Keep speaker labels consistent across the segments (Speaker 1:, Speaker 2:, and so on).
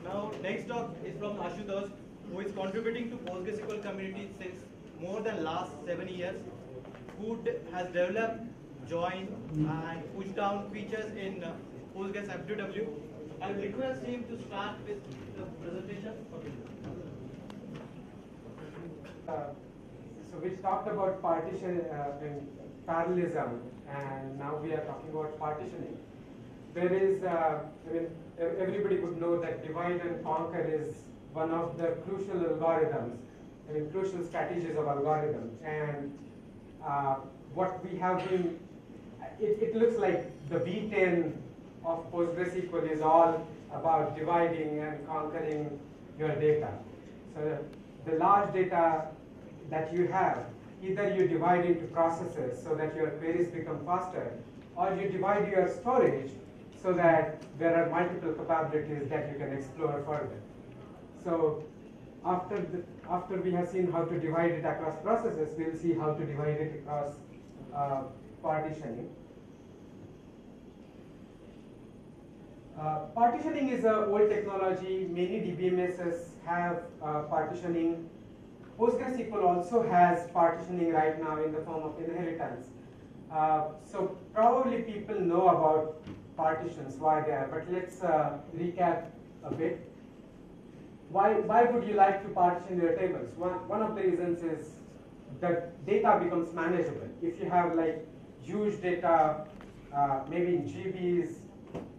Speaker 1: Now, next talk is from Ashutosh, who is contributing to PostgreSQL community since more than last 7 years, who has developed, joined, and pushed down features in Postgres F2W. I will request him to start with the presentation.
Speaker 2: So we talked about partition and parallelism, and now we are talking about partitioning. There is, everybody would know that divide and conquer is one of the crucial algorithms, crucial strategies of algorithms. And what we have been, it looks like the V10 of PostgreSQL is all about dividing and conquering your data. So the large data that you have, either you divide into processes so that your queries become faster, or you divide your storage so that there are multiple capabilities that you can explore further. So after we have seen how to divide it across processes, we'll see how to divide it across partitioning. Partitioning is an old technology. Many DBMSs have partitioning. PostgreSQL also has partitioning right now in the form of inheritance. So probably people know about partitions, why they are, but let's recap a bit. Why would you like to partition your tables? One of the reasons is that data becomes manageable. If you have like huge data, maybe in GBs,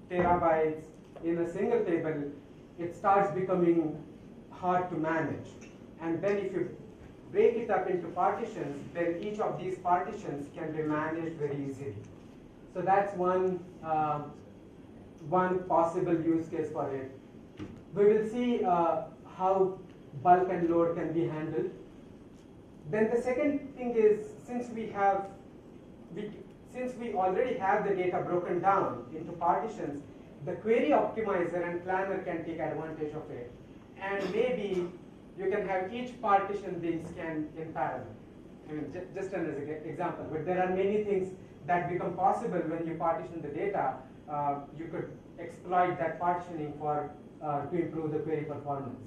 Speaker 2: terabytes in a single table, it starts becoming hard to manage. And then if you break it up into partitions, then each of these partitions can be managed very easily. So that's one possible use case for it. We will see how bulk and load can be handled. Then the second thing is, since we already have the data broken down into partitions, the query optimizer and planner can take advantage of it. And maybe you can have each partition being scanned in parallel. Just as an example, but there are many things that become possible when you partition the data. You could exploit that partitioning for to improve the query performance.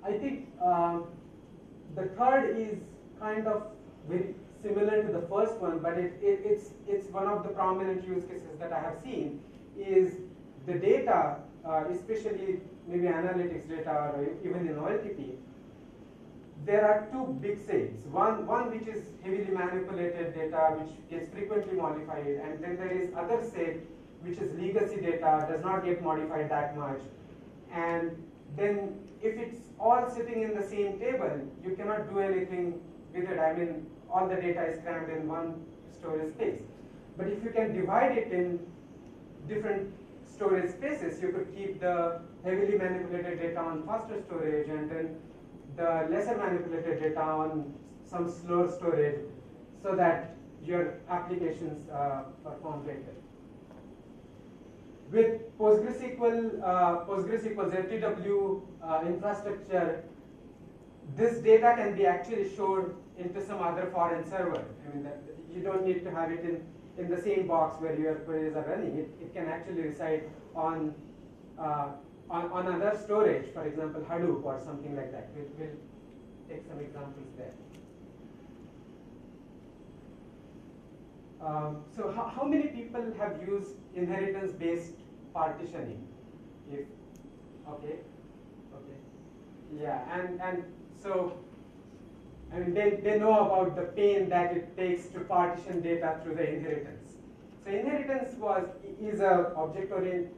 Speaker 2: I think the third is kind of very similar to the first one, but it's one of the prominent use cases that I have seen is the data, especially maybe analytics data or even in OLTP. There are two big sets. One which is heavily manipulated data, which gets frequently modified, and then there is other set which is legacy data, does not get modified that much. And then if it's all sitting in the same table, you cannot do anything with it. I mean, all the data is crammed in one storage space. But if you can divide it in different storage spaces, you could keep the heavily manipulated data on faster storage and then the lesser manipulated data on some slower storage so that your applications perform better. With PostgreSQL's FTW infrastructure, this data can be actually stored into some other foreign server. I mean, you don't need to have it in the same box where your queries are running. It can actually reside on other storage, for example, Hadoop or something like that. We'll take some examples there. So how many people have used inheritance-based partitioning? Yeah, and so I mean they know about the pain that it takes to partition data through the inheritance. So inheritance is a object-oriented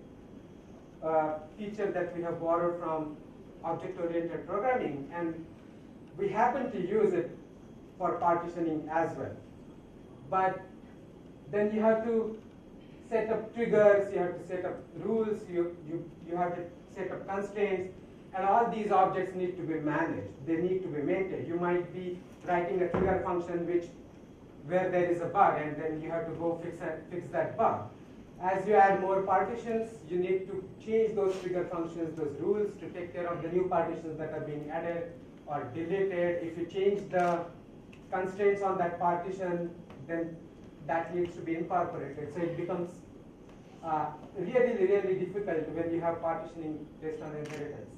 Speaker 2: feature that we have borrowed from object-oriented programming, and we happen to use it for partitioning as well. But then you have to set up triggers, you have to set up rules, you have to set up constraints, and all these objects need to be managed. They need to be maintained. You might be writing a trigger function where there is a bug, and then you have to go fix that bug. As you add more partitions, you need to change those trigger functions, those rules, to take care of the new partitions that are being added or deleted. If you change the constraints on that partition, then that needs to be incorporated. So it becomes really difficult when you have partitioning based on inheritance.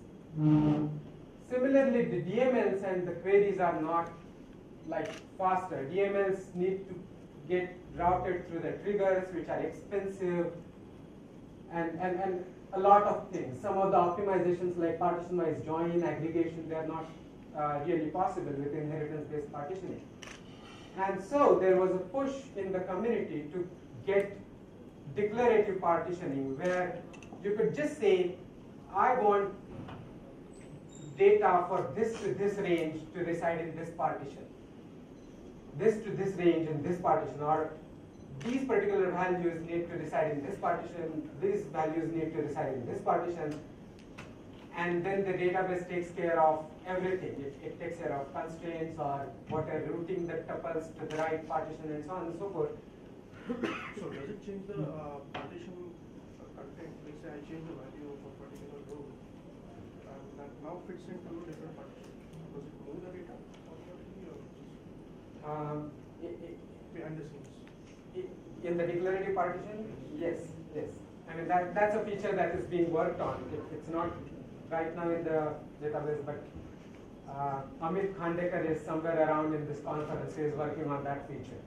Speaker 2: Similarly, the DMLs and the queries are not like faster. DMLs need to get routed through the triggers, which are expensive, and a lot of things. Some of the optimizations like partition-wise join, aggregation, they are not really possible with inheritance-based partitioning. And so there was a push in the community to get declarative partitioning, where you could just say, I want data for this to this range to reside in this partition, this to this range in this partition, or these particular values need to reside in this partition, these values need to reside in this partition, and then the database takes care of everything. It takes care of constraints or what are routing the tuples to the right partition and so on and so forth.
Speaker 3: So does it change the partition content? Let's say I change the value of a particular row, and that now fits into a different partition. Does it move the data automatically, or just behind the scenes?
Speaker 2: In the declarative partition, yes. I mean that's a feature that is being worked on. It's not right now in the database, but Amit Khandekar is somewhere around in this conference. He is working on that feature.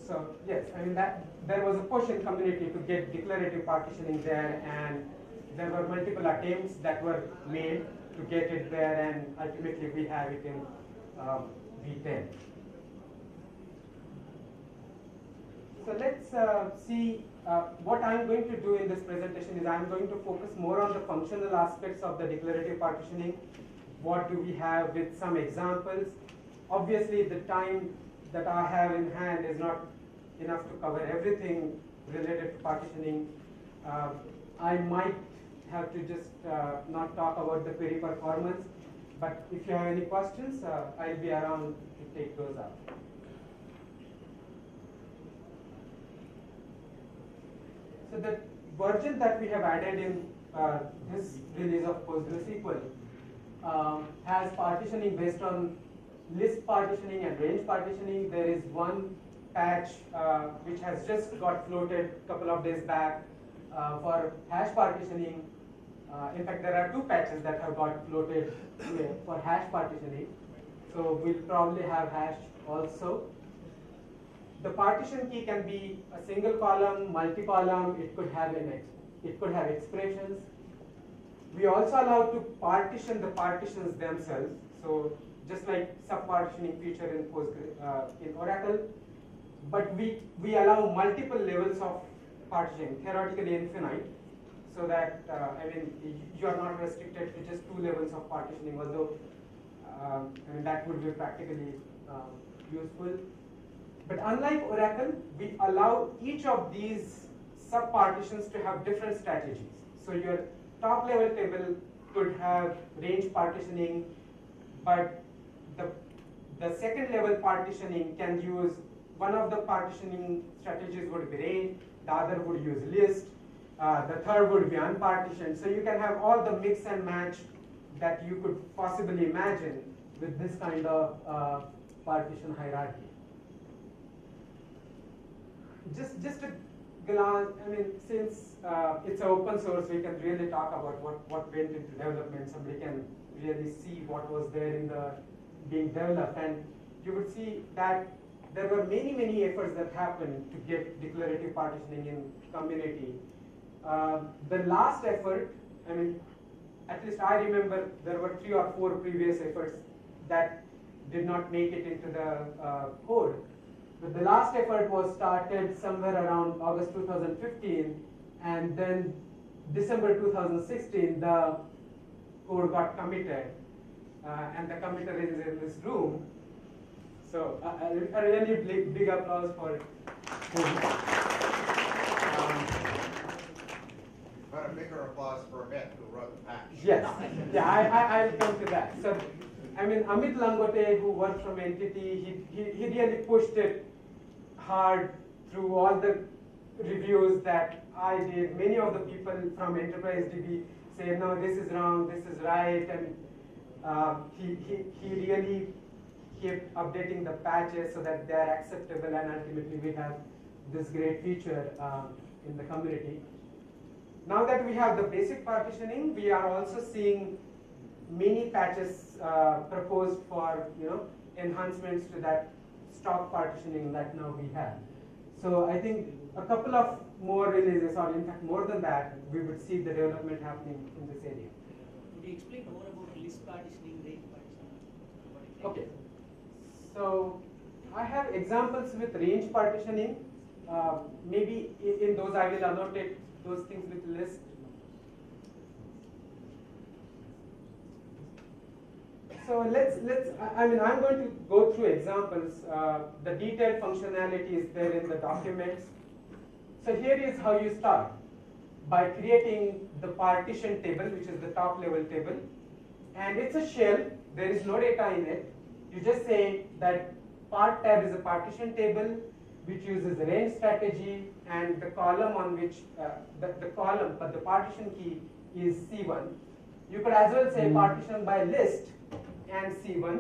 Speaker 2: So yes, I mean that there was a push in community to get declarative partitioning there, and there were multiple attempts that were made to get it there, and ultimately we have it in V10. So let's see what I'm going to do in this presentation is I'm going to focus more on the functional aspects of the declarative partitioning. What do we have with some examples? Obviously, the time that I have in hand is not enough to cover everything related to partitioning. I might have to just not talk about the query performance, but if you have any questions, I'll be around to take those up. So the version that we have added in this release of PostgreSQL has partitioning based on list partitioning and range partitioning. There is one patch which has just got floated a couple of days back for hash partitioning. In fact, there are two patches that have got floated for hash partitioning. So we'll probably have hash also. The partition key can be a single column, multi-column. It could have expressions. We also allow to partition the partitions themselves. So just like sub-partitioning feature in in Oracle, but we allow multiple levels of partitioning, theoretically infinite, so that I mean you are not restricted to just two levels of partitioning. Although I mean that would be practically useful. But unlike Oracle, we allow each of these sub-partitions to have different strategies. So your top level table could have range partitioning, but the second level partitioning can use, one of the partitioning strategies would be range, the other would use list, the third would be unpartitioned. So you can have all the mix and match that you could possibly imagine with this kind of partition hierarchy. Just a glance, I mean, since it's open source, we can really talk about what went into development. Somebody can really see what was there in the being developed, and you would see that there were many efforts that happened to get declarative partitioning in community. The last effort, I mean, at least I remember there were 3 or 4 previous efforts that did not make it into the code. But the last effort was started somewhere around August 2015, and then December 2016, the code got committed, and the committer is in this room. So a really big applause for him.
Speaker 4: But a bigger applause for Amit, who wrote the patch.
Speaker 2: Yes, yeah, I'll come to that. So, I mean, Amit Langote, who worked from Entity, he really pushed it hard through all the reviews that I did. Many of the people from Enterprise DB say, no, this is wrong, this is right, and he really keep updating the patches so that they are acceptable, and ultimately we have this great feature in the community. Now that we have the basic partitioning, we are also seeing many patches proposed for enhancements to that stock partitioning that now we have. So I think a couple of more releases, or in fact more than that, we would see the development happening in this area.
Speaker 5: Could you explain more about list partitioning, range partitioning?
Speaker 2: Okay, so I have examples with range partitioning. Maybe in those I will annotate those things with list. So I'm going to go through examples. The detailed functionality is there in the documents. So here is how you start, by creating the partition table, which is the top level table. And it's a shell, there is no data in it. You just say that part tab is a partition table which uses the range strategy, and the column on which, the partition key is C1. You could as well say partition by list and C1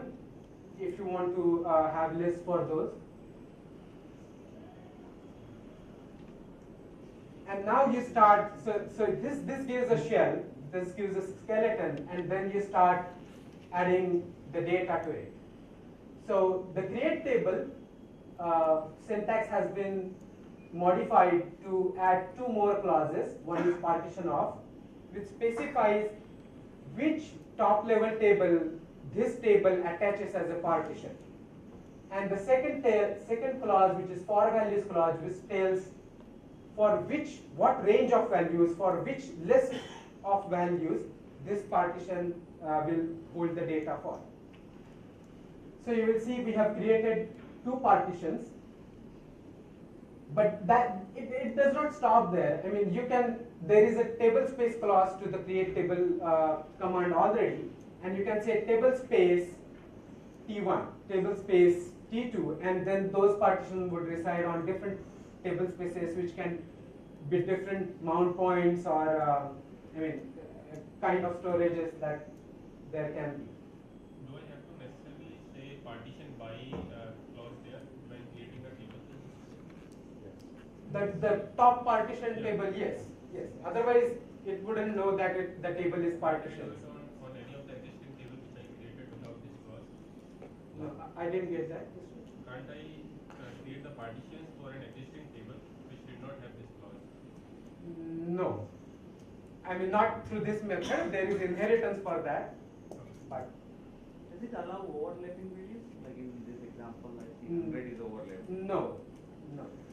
Speaker 2: if you want to have lists for those. And now you start, so this gives a shell, this gives a skeleton, and then you start adding the data to it. So the create table syntax has been modified to add two more clauses. One is partition off, which specifies which top level table this table attaches as a partition. And the second clause, which is for values clause, which tells for what range of values, for which list of values this partition will hold the data for. So you will see we have created two partitions, but that it does not stop there. I mean, there is a table space clause to the create table command already, and you can say table space T1, table space T2, and then those partitions would reside on different table spaces, which can be different mount points, or kind of storages that there can be.
Speaker 6: Do I have to necessarily say partition by clause there when creating a table?
Speaker 2: The top partition table, yes. Otherwise, it wouldn't know that the table is partitioned.
Speaker 6: On any of the existing tables which I created without this clause?
Speaker 2: No, I didn't get that.
Speaker 6: Can't I create the partitions for an existing table which did not have this clause?
Speaker 2: No. I mean, not through this method. There is inheritance for that. But
Speaker 7: does it allow overlapping values? Like in this example, I think 100 is overlap.
Speaker 2: No.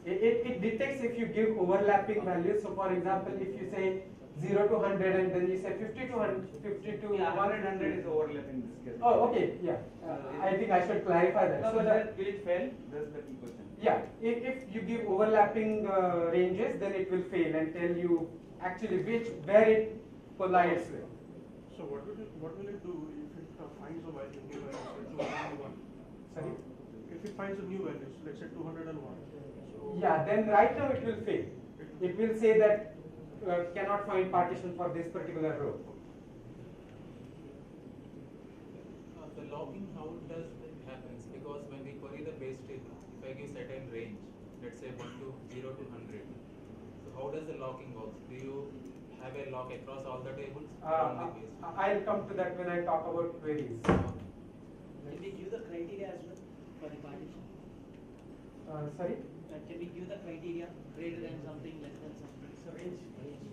Speaker 2: It detects if you give overlapping values. So, for example, if you say 0 to 100 and then you say 50 to
Speaker 7: 100 is overlap in this case.
Speaker 2: Oh, okay, yeah. I think I should clarify that.
Speaker 7: No,
Speaker 2: So
Speaker 7: but
Speaker 2: that,
Speaker 7: will it fail? That's the key question.
Speaker 2: yeah, if you give overlapping ranges, then it will fail and tell you actually where it collides with.
Speaker 3: So what will it do if it finds a value, new value, say 201?
Speaker 2: Sorry?
Speaker 3: If it finds a new value, so let's say 201. So
Speaker 2: Yeah, then right now it will fail. It will say that cannot find partition for this particular row.
Speaker 8: The logging, how does it happens? Because when we query the base table, if I give certain range, let's say 0 to 100, so how does the logging work? Do you have a log across all the tables? Or only base?
Speaker 2: I'll come to that when I talk about queries.
Speaker 5: Can we give the criteria as well for the partition?
Speaker 2: Sorry?
Speaker 5: Can we give the criteria greater than something, less than something? So range.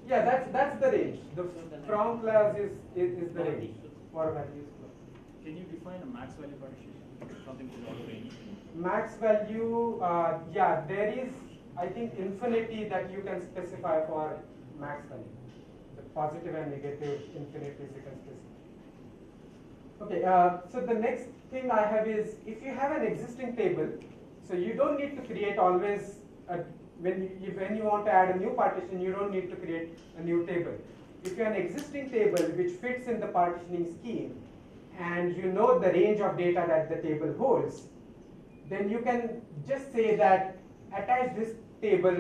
Speaker 2: Yeah, that's the range. The from clause is the range for values.
Speaker 9: Can you define a max value partition? Something to all range.
Speaker 2: Max value, yeah, there is, I think, infinity that you can specify for max value. The positive and negative infinities you can specify. Okay, so the next thing I have is, if you have an existing table, so you don't need to create always, when you want to add a new partition, you don't need to create a new table. If you have an existing table which fits in the partitioning scheme, and you know the range of data that the table holds, then you can just say that attach this table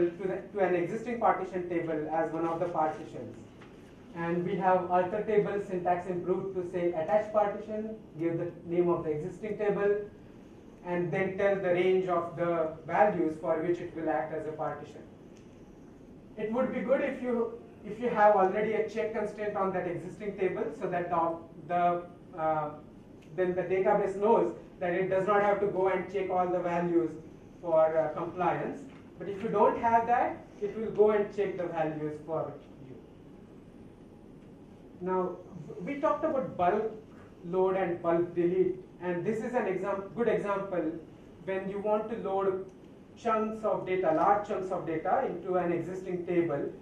Speaker 2: to an existing partition table as one of the partitions. And we have alter table syntax improved to say attach partition, give the name of the existing table, and then tell the range of the values for which it will act as a partition. It would be good if you have already a check constraint on that existing table, so that then the database knows that it does not have to go and check all the values for compliance. But if you don't have that, it will go and check the values for you. Now, we talked about bulk load and bulk delete, and this is an good example when you want to load chunks of data, large chunks of data into an existing table.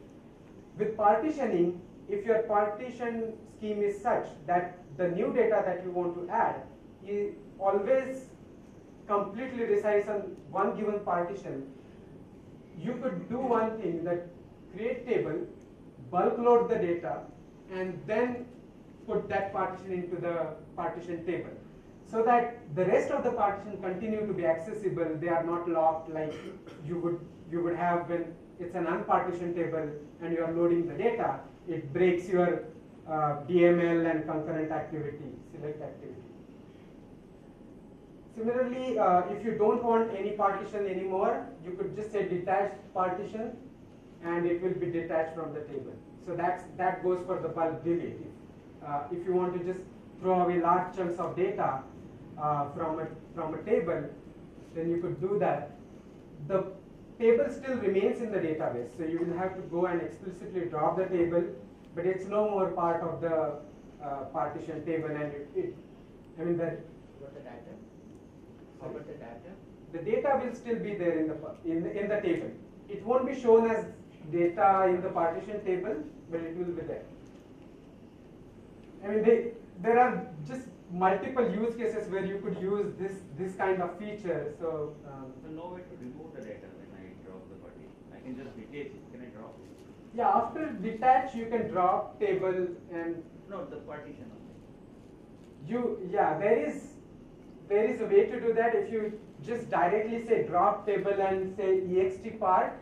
Speaker 2: With partitioning, if your partition scheme is such that the new data that you want to add is always completely resides on one given partition, you could do one thing, that create table, bulk load the data, and then put that partition into the partition table, so that the rest of the partition continue to be accessible. They are not locked like you would have when it's an unpartitioned table and you are loading the data. It breaks your DML and concurrent activity, select activity. Similarly, if you don't want any partition anymore, you could just say detached partition, and it will be detached from the table. So that goes for the bulk delete. If you want to just throw away large chunks of data from a table, then you could do that. The table still remains in the database, so you will have to go and explicitly drop the table, but it's no more part of the partition table, and the data will still be there in the table. It won't be shown as data in the partition table, but it will be there. There are just multiple use cases where you could use this kind of feature. So
Speaker 7: no way to remove the data when I drop the partition. I can just detach it. Can I drop it?
Speaker 2: Yeah, after detach you can drop table and
Speaker 7: No, the partition.
Speaker 2: there is a way to do that. If you just directly say drop table and say ext part,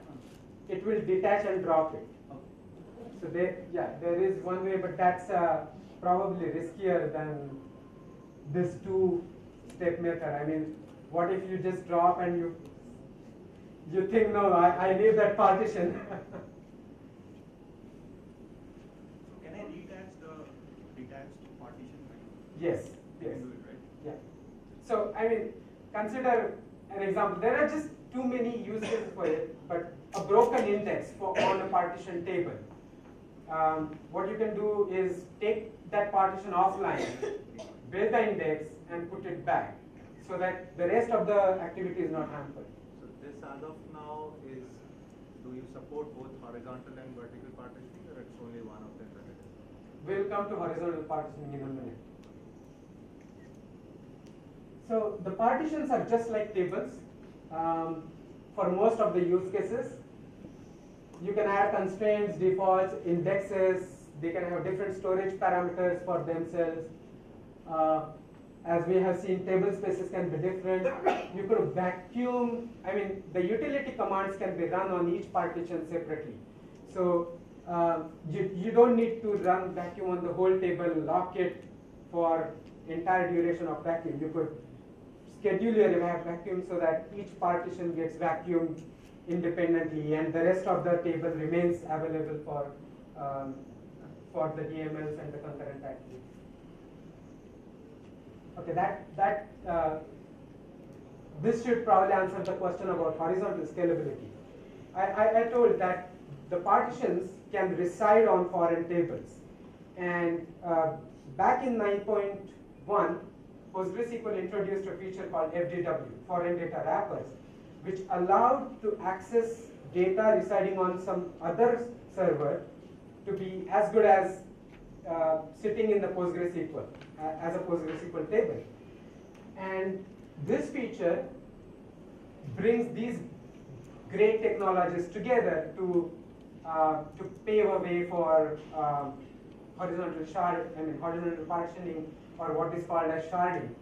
Speaker 2: it will detach and drop it. So there is one way, but that's probably riskier than this two-step method. What if you just drop and you think, no, I need that partition.
Speaker 9: Can I detach the detached partition?
Speaker 2: Yes.
Speaker 9: You can do it, right?
Speaker 2: Yeah. So consider an example. There are just too many use cases for it, but a broken index on a partition table. What you can do is take that partition offline, build the index, and put it back, so that the rest of the activity is not hampered.
Speaker 10: So this as of now is, do you support both horizontal and vertical partitioning, or it's only one of them that it is?
Speaker 2: We'll come to horizontal partitioning in a minute. So the partitions are just like tables. For most of the use cases, you can add constraints, defaults, indexes. They can have different storage parameters for themselves. As we have seen, table spaces can be different. You could vacuum. The utility commands can be run on each partition separately. So you don't need to run vacuum on the whole table, lock it for entire duration of vacuum. You could schedule your vacuum so that each partition gets vacuumed independently, and the rest of the table remains available for the DMLs and the concurrent activity. Okay, this should probably answer the question about horizontal scalability. I told that the partitions can reside on foreign tables, and back in 9.1, PostgreSQL introduced a feature called FDW, foreign data wrappers, which allowed to access data residing on some other server to be as good as sitting in the PostgreSQL, as a PostgreSQL table. And this feature brings these great technologies together to pave a way for horizontal partitioning, or what is called as sharding.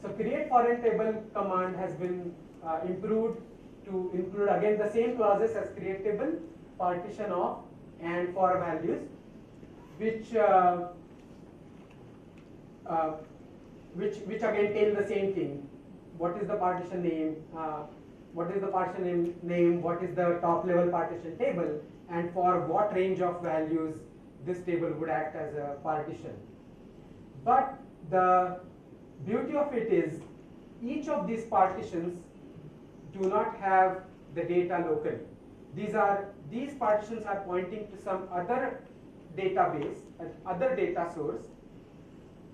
Speaker 2: So create foreign table command has been improved to include again the same clauses as create table, partition off, and for values, which again tell the same thing. what is the partition name, what is the partition name, what is the top level partition table, and for what range of values this table would act as a partition. But the beauty of it is each of these partitions do not have the data locally. These partitions are pointing to some other database, other data source,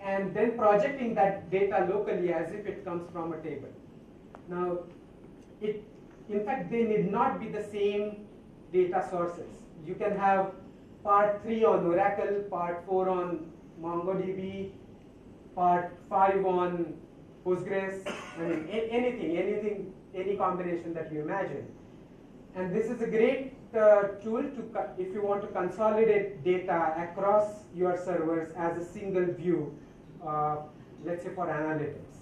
Speaker 2: and then projecting that data locally as if it comes from a table. Now, in fact, they need not be the same data sources. You can have part 3 on Oracle, part 4 on MongoDB, part 5 on Postgres, I mean anything, any combination that you imagine. And this is a great tool if you want to consolidate data across your servers as a single view, let's say for analytics.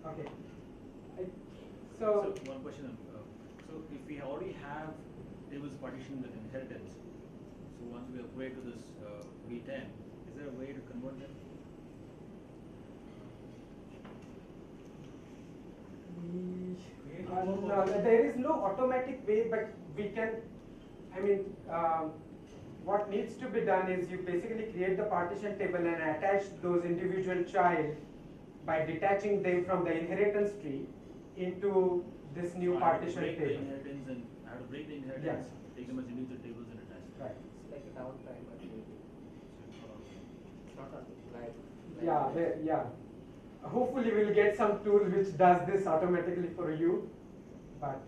Speaker 2: Okay. So
Speaker 9: one question. So if we already have tables partitioned with inheritance, so once we upgrade to this V10, is there a way to convert them?
Speaker 2: No, there is no automatic way, but we can, what needs to be done is you basically create the partition table and attach those individual child by detaching them from the inheritance tree into this new
Speaker 9: So
Speaker 2: partition
Speaker 9: I have to break
Speaker 2: table.
Speaker 9: the inheritance and I have to break the inheritance, take them as individual tables and attach them.
Speaker 2: Right.
Speaker 7: It's like a downtime, but it's not a live.
Speaker 2: Yeah. Hopefully we'll get some tool which does this automatically for you, but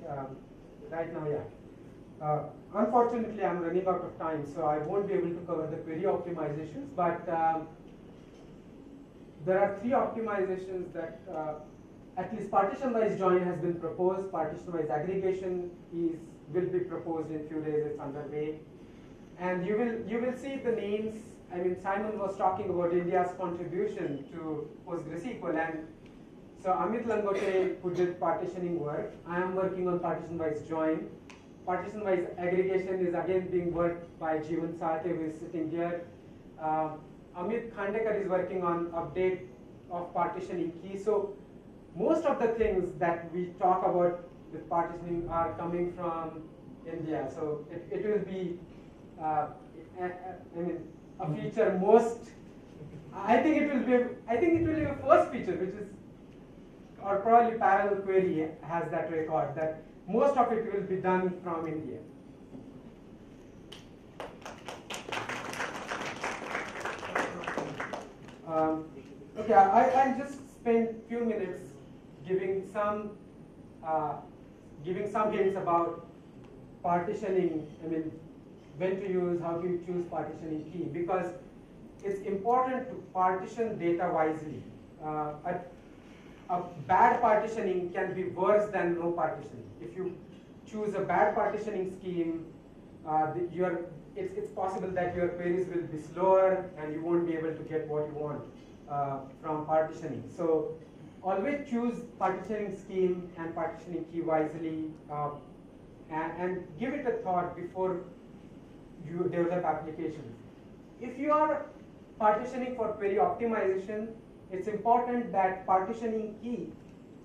Speaker 2: right now, yeah. Unfortunately, I'm running out of time, so I won't be able to cover the query optimizations, but there are 3 optimizations that at least partition-wise join has been proposed, partition-wise aggregation will be proposed in few days, it's underway. And you will see the names. Simon was talking about India's contribution to PostgreSQL, and so Amit Langote, who did partitioning work, I am working on partition-wise join. Partition-wise aggregation is again being worked by Jeevan Sathe, who is sitting here. Amit Khandekar is working on update of partitioning key. So most of the things that we talk about with partitioning are coming from India. So it will be, a feature I think it will be a first feature, which is, or probably parallel query has that record, that most of it will be done from India. Okay, I'll just spend few minutes giving some hints about partitioning, when to use, how to choose partitioning key, because it's important to partition data wisely. A bad partitioning can be worse than no partitioning. If you choose a bad partitioning scheme, it's possible that your queries will be slower and you won't be able to get what you want from partitioning. So always choose partitioning scheme and partitioning key wisely, and give it a thought before you develop applications. If you are partitioning for query optimization, it's important that partitioning key,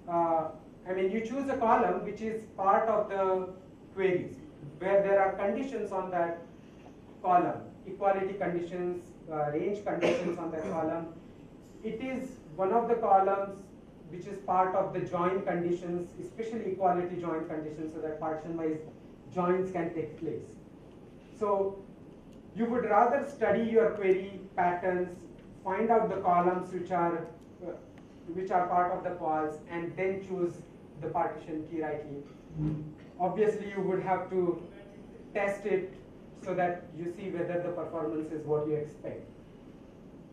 Speaker 2: you choose a column which is part of the queries, where there are conditions on that column, equality conditions, range conditions on that column. It is one of the columns which is part of the join conditions, especially equality join conditions, so that partition-wise joins can take place. So you would rather study your query patterns, find out the columns which are part of the calls, and then choose the partition key rightly. Obviously, you would have to test it so that you see whether the performance is what you expect.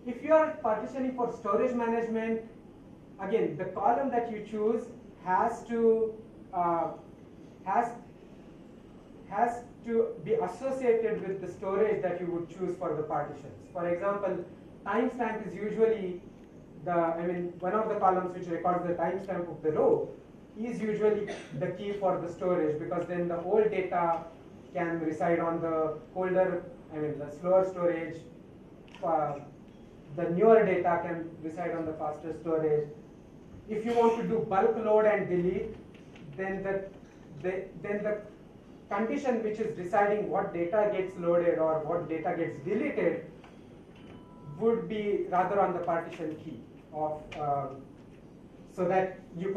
Speaker 2: If you are partitioning for storage management, again, the column that you choose has to be associated with the storage that you would choose for the partitions. For example, timestamp is usually one of the columns which records the timestamp of the row is usually the key for the storage, because then the old data can reside on the older, the slower storage the newer data can reside on the faster storage. If you want to do bulk load and delete, then the condition which is deciding what data gets loaded or what data gets deleted would be rather on the partition key of so that you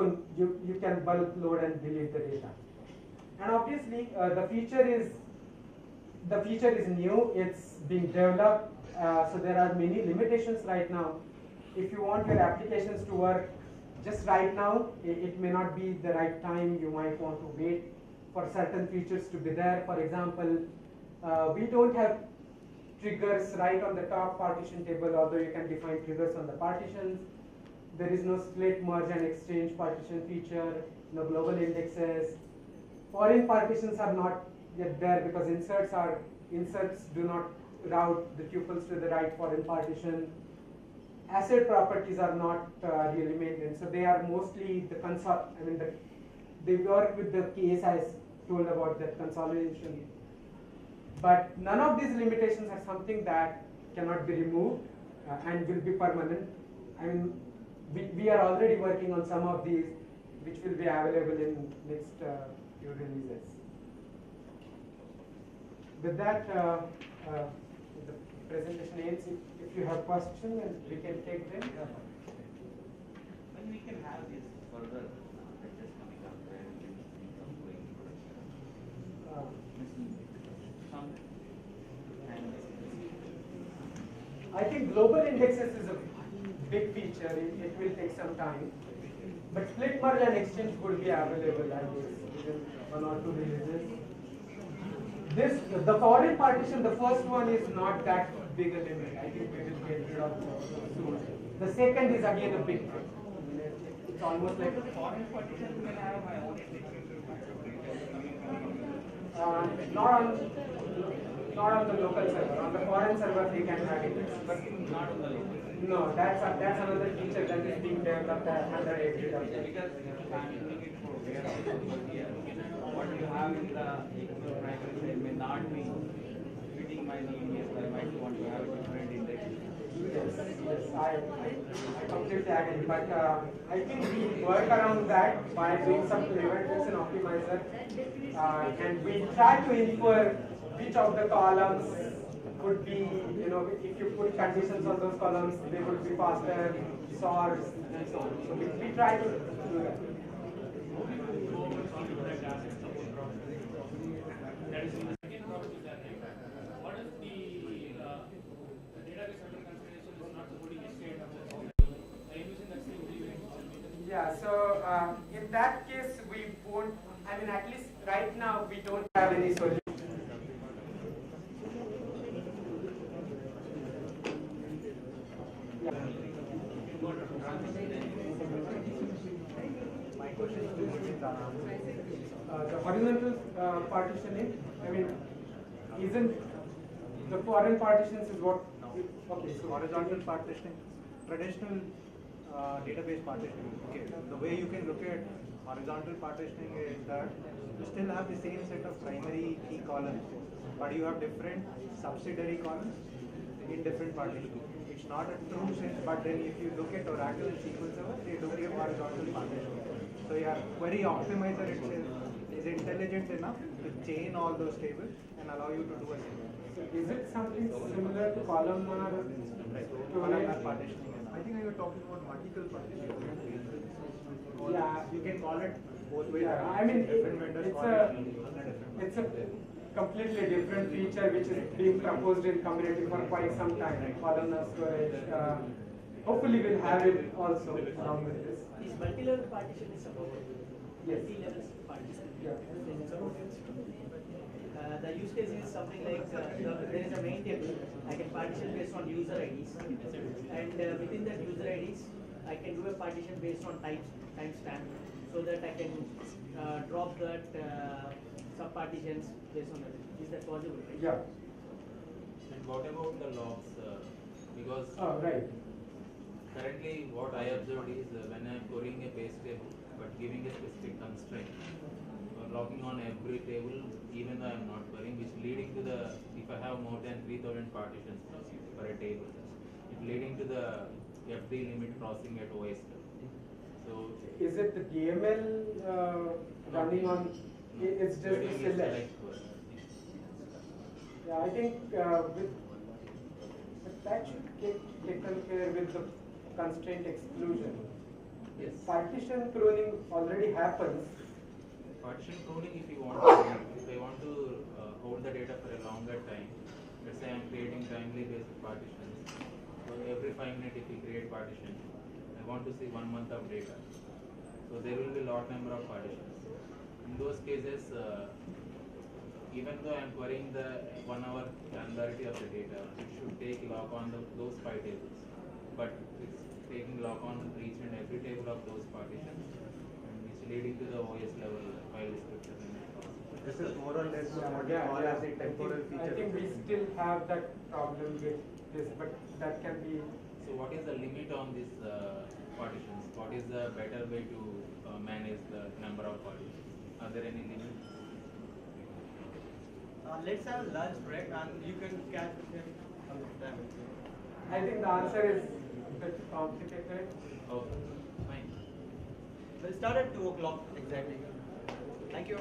Speaker 2: can bulk load and delete the data. And obviously the feature is new. It's being developed, so there are many limitations right now. If you want your applications to work just right now, it may not be the right time. You might want to wait for certain features to be there. For example, we don't have triggers right on the top partition table, although you can define triggers on the partitions. There is no split, merge and exchange partition feature, no global indexes. Foreign partitions are not yet there because inserts do not route the tuples to the right foreign partition. Asset properties are not really maintained, so they are mostly the they work with the case as told about that consolidation. But none of these limitations are something that cannot be removed and will be permanent. I mean, we are already working on some of these, which will be available in next few releases. With that, the presentation ends. If you have questions, we can take them.
Speaker 7: When we can have this further lectures coming up where we can think of going some and
Speaker 2: I think global indexes is a big feature. It will take some time. But split merge and exchange would be available, I guess, within 1 or 2 releases. The foreign partition, the first one is not that big a limit. I think we will get rid of soon. The second is again a big thing. It's almost like
Speaker 7: the foreign partition can have my own index.
Speaker 2: not on the local server. On the foreign server, they can have it.
Speaker 7: But not on the local.
Speaker 2: No, that's another feature that is being developed under AWS.
Speaker 7: Because I'm using it for warehouse here. What you have in the primary side may not be fitting my needs. I might want to have a different index.
Speaker 2: Yes, I completely agree. But I think we work around that by doing some clever and optimizer, and we try to infer which of the columns would be, if you put conditions on those columns, they would be faster, sorts, and so on. So we try to do that.
Speaker 6: That is the second problem is that what if the database under consideration is not supporting state are you using that same way?
Speaker 2: Yeah, so in that case, we won't, at least right now, we don't have any solution. The horizontal partitioning, isn't the foreign partitions is what? Okay, so
Speaker 10: Horizontal partitioning, traditional database partitioning. Okay, the way you can look at horizontal partitioning is that you still have the same set of primary key columns, but you have different subsidiary columns in different partitions. It's not a true sense, but then if you look at Oracle and SQL Server, they do give horizontal partitioning. So your query optimizer itself is intelligent enough to chain all those tables and allow you to do a
Speaker 2: is it something similar to columnar
Speaker 10: columnar partitioning? I think you were talking about multiple partitioning.
Speaker 2: Yeah,
Speaker 10: you can call it both ways.
Speaker 2: Yeah,
Speaker 10: Different vendors call it
Speaker 2: it's a completely different feature which is being proposed in community for quite some time. Columnar storage. Hopefully, we'll have it also along with this.
Speaker 5: Is multi-level partition is supported?
Speaker 2: Yes.
Speaker 5: Multi-level partition.
Speaker 2: Yeah.
Speaker 5: The use case is something like there is a main table. I can partition based on user IDs, and within that user IDs, I can do a partition based on timestamp, so that I can drop that sub-partitions based on that. Is that possible? Right?
Speaker 2: Yeah.
Speaker 8: And what about the logs? Because
Speaker 2: right.
Speaker 8: currently what I observed is when I am querying a base table but giving a specific constraint or logging on every table even though I am not querying, which leading to the, if I have more than 3000 partitions per a table, it leading to the FD limit crossing at OS level. So
Speaker 2: Is it the DML running on? It's just the select. Yeah, I think but that should get taken care with the constraint exclusion.
Speaker 8: Yes.
Speaker 2: Partition pruning already happens.
Speaker 8: Partition pruning, if you want to, if I want to hold the data for a longer time, let's say I'm creating timely based partitions. So every 5 minutes if you create partition, I want to see 1 month of data. So there will be a lot number of partitions. In those cases, even though I'm querying the 1 hour granularity of the data, it should take log on those 5 tables. But it's taking log on each and every table of those partitions, and it's leading to the OS level file descriptor.
Speaker 10: This is more or less what you call as a temporal feature.
Speaker 2: I think we still have that problem with this, but that can be.
Speaker 8: So what is the limit on these partitions? What is the better way to manage the number of partitions? Are there any limits?
Speaker 1: Let's have a lunch break and you can catch with him sometime.
Speaker 2: I think the answer is a bit complicated.
Speaker 8: Okay, fine.
Speaker 1: We'll start at 2 o'clock exactly. Thank you.